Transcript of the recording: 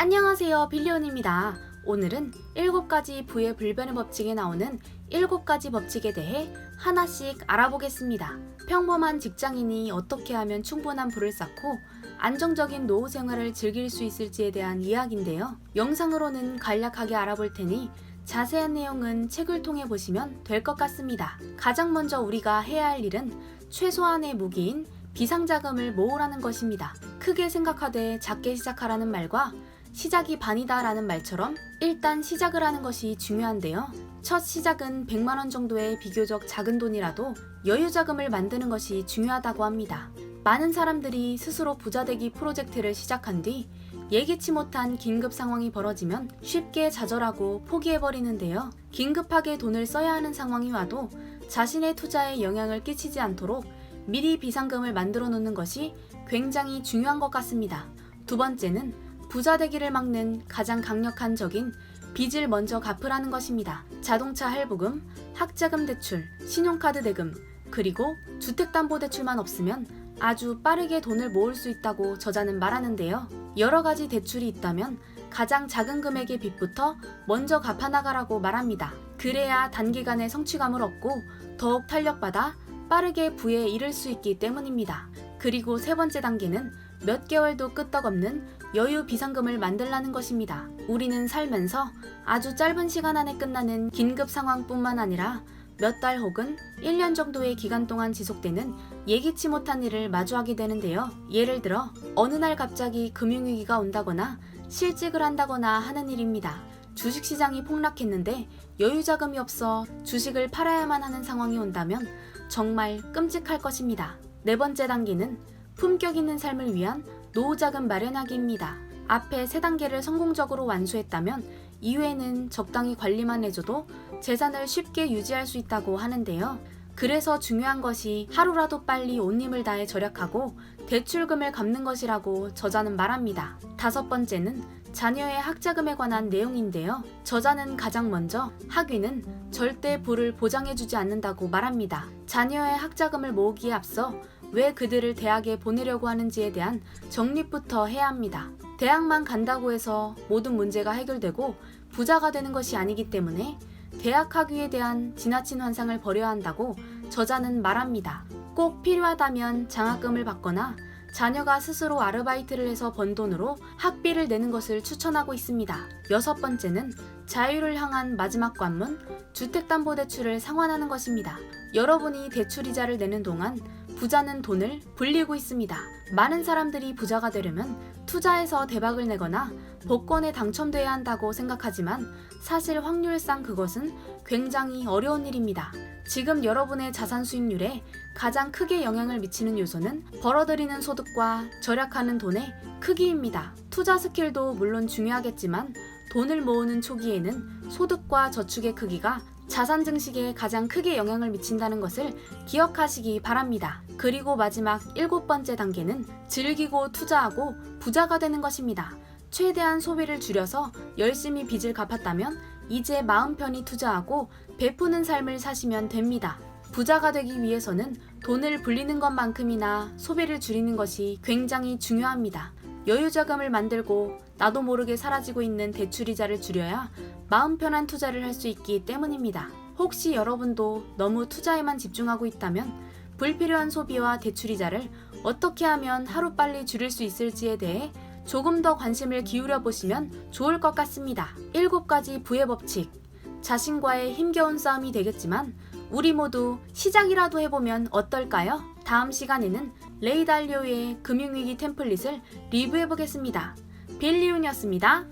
안녕하세요, 빌리온입니다. 오늘은 7가지 부의 불변의 법칙에 나오는 7가지 법칙에 대해 하나씩 알아보겠습니다. 평범한 직장인이 어떻게 하면 충분한 부를 쌓고 안정적인 노후 생활을 즐길 수 있을지에 대한 이야기인데요. 영상으로는 간략하게 알아볼 테니 자세한 내용은 책을 통해 보시면 될 것 같습니다. 가장 먼저 우리가 해야 할 일은 최소한의 무기인 비상자금을 모으라는 것입니다. 크게 생각하되 작게 시작하라는 말과 시작이 반이다 라는 말처럼 일단 시작을 하는 것이 중요한데요. 첫 시작은 100만원 정도의 비교적 작은 돈이라도 여유자금을 만드는 것이 중요하다고 합니다. 많은 사람들이 스스로 부자되기 프로젝트를 시작한 뒤 예기치 못한 긴급 상황이 벌어지면 쉽게 좌절하고 포기해버리는데요. 긴급하게 돈을 써야 하는 상황이 와도 자신의 투자에 영향을 끼치지 않도록 미리 비상금을 만들어 놓는 것이 굉장히 중요한 것 같습니다. 두 번째는 부자 되기를 막는 가장 강력한 적인 빚을 먼저 갚으라는 것입니다. 자동차 할부금, 학자금 대출, 신용카드 대금, 그리고 주택담보대출만 없으면 아주 빠르게 돈을 모을 수 있다고 저자는 말하는데요. 여러 가지 대출이 있다면 가장 작은 금액의 빚부터 먼저 갚아나가라고 말합니다. 그래야 단기간에 성취감을 얻고 더욱 탄력받아 빠르게 부에 이를 수 있기 때문입니다. 그리고 세 번째 단계는 몇 개월도 끄떡없는 여유 비상금을 만들라는 것입니다. 우리는 살면서 아주 짧은 시간 안에 끝나는 긴급 상황뿐만 아니라 몇 달 혹은 1년 정도의 기간 동안 지속되는 예기치 못한 일을 마주하게 되는데요. 예를 들어 어느 날 갑자기 금융위기가 온다거나 실직을 한다거나 하는 일입니다. 주식시장이 폭락했는데 여유자금이 없어 주식을 팔아야만 하는 상황이 온다면 정말 끔찍할 것입니다. 네 번째 단계는 품격 있는 삶을 위한 노후자금 마련하기입니다. 앞에 세 단계를 성공적으로 완수했다면 이후에는 적당히 관리만 해줘도 재산을 쉽게 유지할 수 있다고 하는데요. 그래서 중요한 것이 하루라도 빨리 온 힘을 다해 절약하고 대출금을 갚는 것이라고 저자는 말합니다. 다섯 번째는 자녀의 학자금에 관한 내용인데요. 저자는 가장 먼저 학위는 절대 부를 보장해주지 않는다고 말합니다. 자녀의 학자금을 모으기에 앞서 왜 그들을 대학에 보내려고 하는지에 대한 정립부터 해야 합니다. 대학만 간다고 해서 모든 문제가 해결되고 부자가 되는 것이 아니기 때문에 대학 학위에 대한 지나친 환상을 버려야 한다고 저자는 말합니다. 꼭 필요하다면 장학금을 받거나 자녀가 스스로 아르바이트를 해서 번 돈으로 학비를 내는 것을 추천하고 있습니다. 여섯 번째는 자유를 향한 마지막 관문, 주택담보대출을 상환하는 것입니다. 여러분이 대출이자를 내는 동안 부자는 돈을 불리고 있습니다. 많은 사람들이 부자가 되려면 투자해서 대박을 내거나 복권에 당첨돼야 한다고 생각하지만 사실 확률상 그것은 굉장히 어려운 일입니다. 지금 여러분의 자산 수익률에 가장 크게 영향을 미치는 요소는 벌어들이는 소득과 절약하는 돈의 크기입니다. 투자 스킬도 물론 중요하겠지만 돈을 모으는 초기에는 소득과 저축의 크기가 자산 증식에 가장 크게 영향을 미친다는 것을 기억하시기 바랍니다. 그리고 마지막 7번째 단계는 즐기고 투자하고 부자가 되는 것입니다. 최대한 소비를 줄여서 열심히 빚을 갚았다면 이제 마음 편히 투자하고 베푸는 삶을 사시면 됩니다. 부자가 되기 위해서는 돈을 불리는 것만큼이나 소비를 줄이는 것이 굉장히 중요합니다. 여유자금을 만들고 나도 모르게 사라지고 있는 대출이자를 줄여야 마음 편한 투자를 할 수 있기 때문입니다. 혹시 여러분도 너무 투자에만 집중하고 있다면 불필요한 소비와 대출이자를 어떻게 하면 하루빨리 줄일 수 있을지에 대해 조금 더 관심을 기울여 보시면 좋을 것 같습니다. 7가지 부의 법칙, 자신과의 힘겨운 싸움이 되겠지만 우리 모두 시작이라도 해보면 어떨까요? 다음 시간에는 레이 달리오의 금융위기 템플릿을 리뷰해보겠습니다. 빌리온이었습니다.